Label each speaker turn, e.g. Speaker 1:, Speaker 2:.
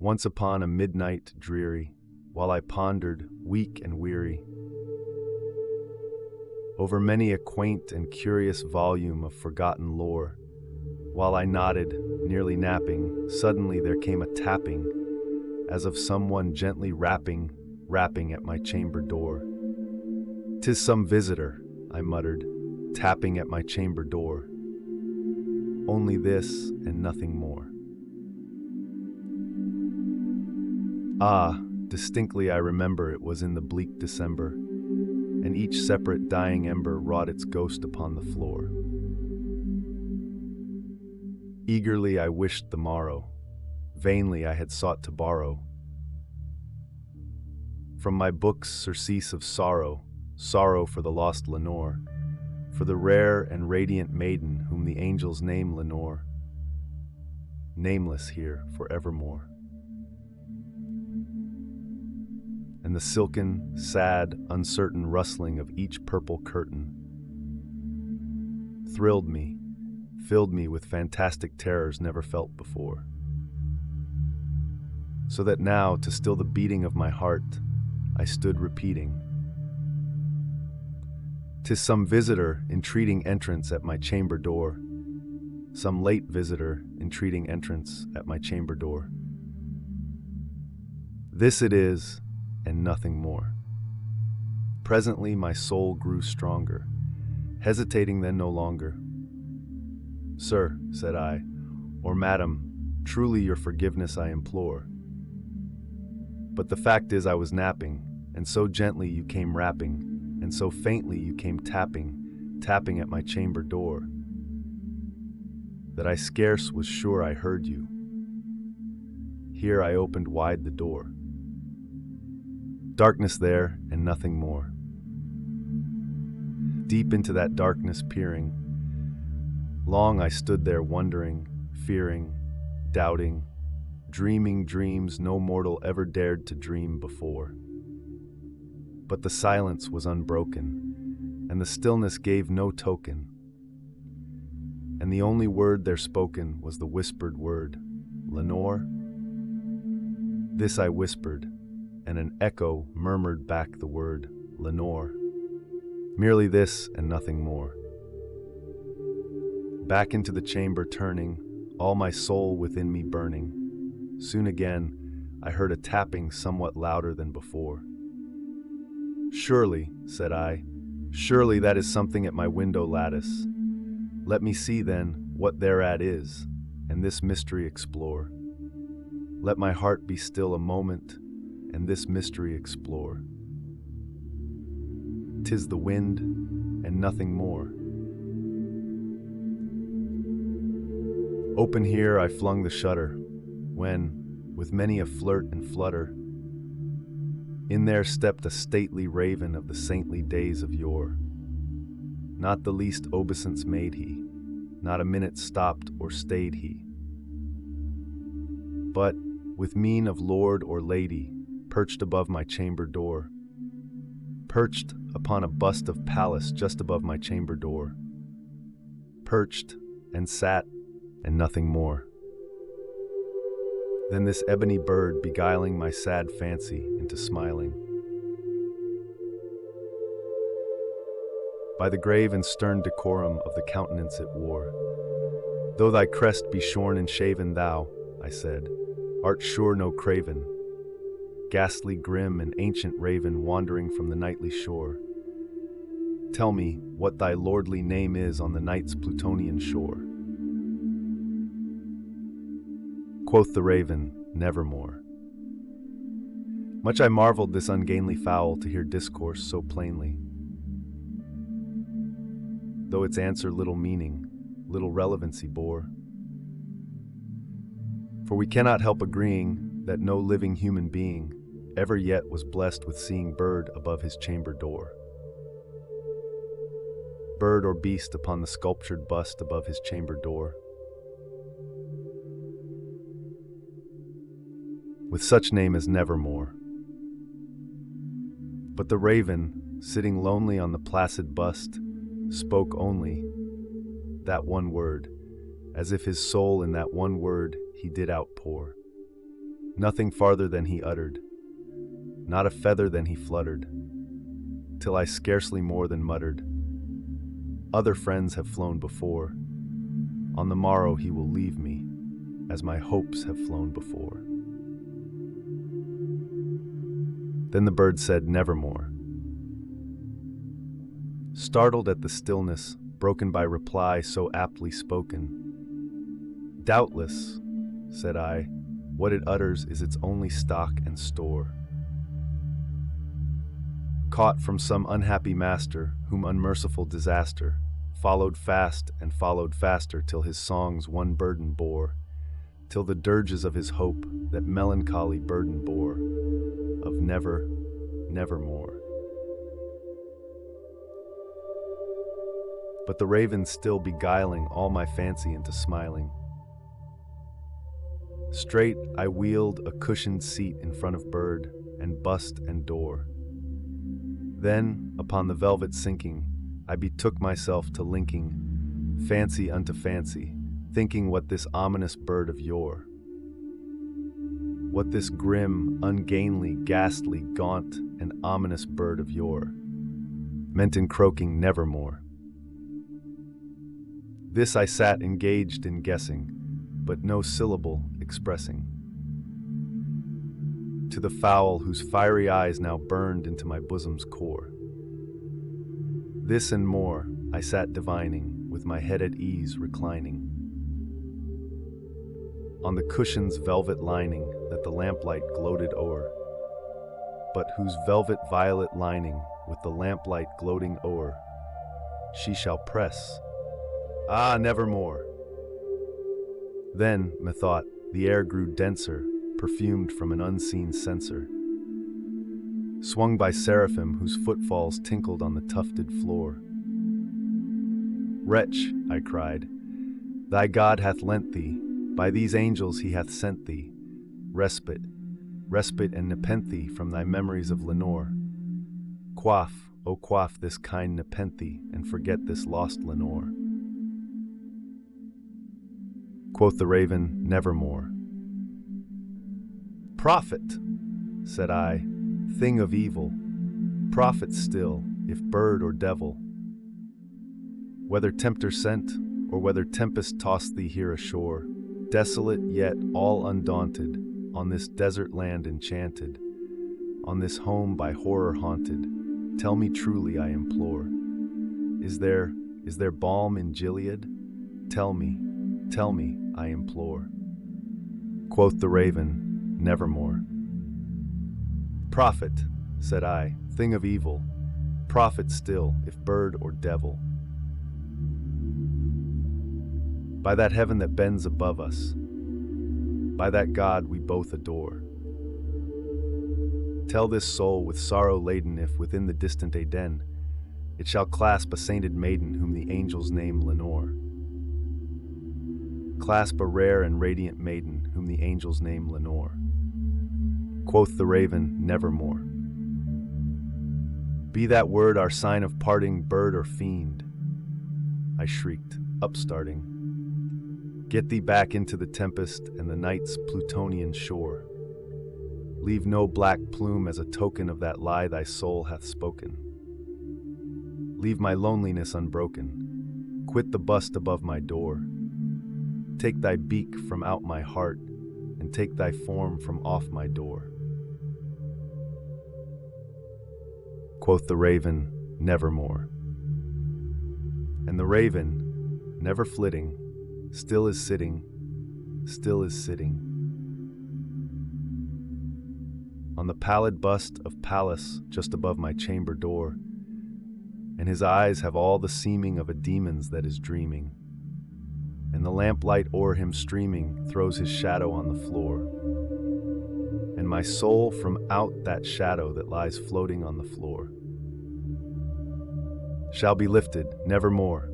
Speaker 1: once upon a midnight dreary, while I pondered, weak and weary, over many a quaint and curious volume of forgotten lore, while I nodded, nearly napping, suddenly there came a tapping, as of someone gently rapping at my chamber door. "'Tis some visitor," I muttered, tapping at my chamber door. Only this and nothing more. Ah, distinctly I remember it was in the bleak December, and each separate dying ember wrought its ghost upon the floor. Eagerly I wished the morrow, vainly I had sought to borrow from my books surcease of sorrow, sorrow for the lost Lenore, for the rare and radiant maiden whom the angels name Lenore, nameless here forevermore. And the silken, sad, uncertain rustling of each purple curtain thrilled me, filled me with fantastic terrors never felt before. So that now, to still the beating of my heart, I stood repeating, "'Tis some visitor entreating entrance at my chamber door, some late visitor entreating entrance at my chamber door. This it is, and nothing more." Presently my soul grew stronger, hesitating then no longer. "Sir," said I, "or madam, truly your forgiveness I implore. But the fact is I was napping, and so gently you came rapping, and so faintly you came tapping at my chamber door, that I scarce was sure I heard you. Here I opened wide the door. Darkness there, and nothing more. Deep into that darkness peering, long I stood there wondering, fearing, doubting, dreaming dreams no mortal ever dared to dream before. But the silence was unbroken, and the stillness gave no token, and the only word there spoken was the whispered word, "Lenore?" This I whispered, and an echo murmured back the word, "Lenore." Merely this and nothing more. Back into the chamber turning, all my soul within me burning, soon again I heard a tapping somewhat louder than before. "Surely," said I, "surely that is something at my window lattice. Let me see then what thereat is, and this mystery explore. Let my heart be still a moment, and this mystery explore. 'Tis the wind, and nothing more." Open here I flung the shutter, when, with many a flirt and flutter, in there stepped a stately raven of the saintly days of yore. Not the least obeisance made he, not a minute stopped or stayed he, but, with mien of lord or lady, perched above my chamber door, perched upon a bust of Pallas just above my chamber door, perched and sat and nothing more. Then this ebony bird beguiling my sad fancy into smiling. By the grave and stern decorum of the countenance it wore, "Though thy crest be shorn and shaven, thou," I said, "art sure no craven, ghastly, grim, and ancient raven wandering from the nightly shore. Tell me what thy lordly name is on the night's Plutonian shore." Quoth the raven, "Nevermore." Much I marveled this ungainly fowl to hear discourse so plainly, though its answer little meaning, little relevancy bore. For we cannot help agreeing that no living human being ever yet was blessed with seeing bird above his chamber door, bird or beast upon the sculptured bust above his chamber door, with such name as Nevermore. But the raven, sitting lonely on the placid bust, spoke only that one word, as if his soul in that one word he did outpour. nothing farther than he uttered, not a feather than he fluttered, till I scarcely more than muttered, other friends have flown before, on the morrow he will leave me, as my hopes have flown before. Then the bird said, Nevermore. Startled at the stillness, broken by reply so aptly spoken. Doubtless, said I, what it utters is its only stock and store. Caught from some unhappy master, whom unmerciful disaster followed fast and followed faster, till his songs one burden bore, till the dirges of his hope that melancholy burden bore, of never, nevermore. But the raven still beguiling all my fancy into smiling. Straight I wheeled a cushioned seat in front of bird and bust and door. Then, upon the velvet sinking, I betook myself to linking fancy unto fancy, thinking what this ominous bird of yore, what this grim, ungainly, ghastly, gaunt, and ominous bird of yore meant in croaking nevermore. This I sat engaged in guessing, but no syllable expressing. To the fowl whose fiery eyes now burned into my bosom's core. This and more I sat divining, with my head at ease reclining on the cushion's velvet lining that the lamplight gloated o'er, but whose velvet violet lining with the lamplight gloating o'er she shall press. Ah, nevermore! Then, methought, the air grew denser, perfumed from an unseen censer, swung by seraphim whose footfalls tinkled on the tufted floor. Wretch, I cried, thy God hath lent thee, by these angels he hath sent thee, respite, respite and nepenthe from thy memories of Lenore. Quaff, O quaff this kind nepenthe, and forget this lost Lenore. Quoth the raven, Nevermore. Prophet, said I, thing of evil, prophet still, if bird or devil. Whether tempter sent, or whether tempest tossed thee here ashore, desolate yet all undaunted, on this desert land enchanted, on this home by horror haunted, tell me truly, I implore, is there balm in Gilead? Tell me, I implore. Quoth the raven, Nevermore. Prophet, said I, thing of evil, prophet still, if bird or devil. By that heaven that bends above us, by that God we both adore, tell this soul with sorrow laden if within the distant Aden it shall clasp a sainted maiden whom the angels name Lenore. Clasp a rare and radiant maiden whom the angels name Lenore. Quoth the raven, Nevermore. Be that word our sign of parting, bird or fiend, I shrieked, upstarting. Get thee back into the tempest and the night's Plutonian shore. Leave no black plume as a token of that lie thy soul hath spoken. Leave my loneliness unbroken. Quit the bust above my door. Take thy beak from out my heart, and take thy form from off my door. Quoth the raven, Nevermore. And the raven, never flitting, still is sitting, on the pallid bust of Pallas just above my chamber door, and his eyes have all the seeming of a demon's that is dreaming, and the lamplight o'er him streaming throws his shadow on the floor, and my soul from out that shadow that lies floating on the floor shall be lifted nevermore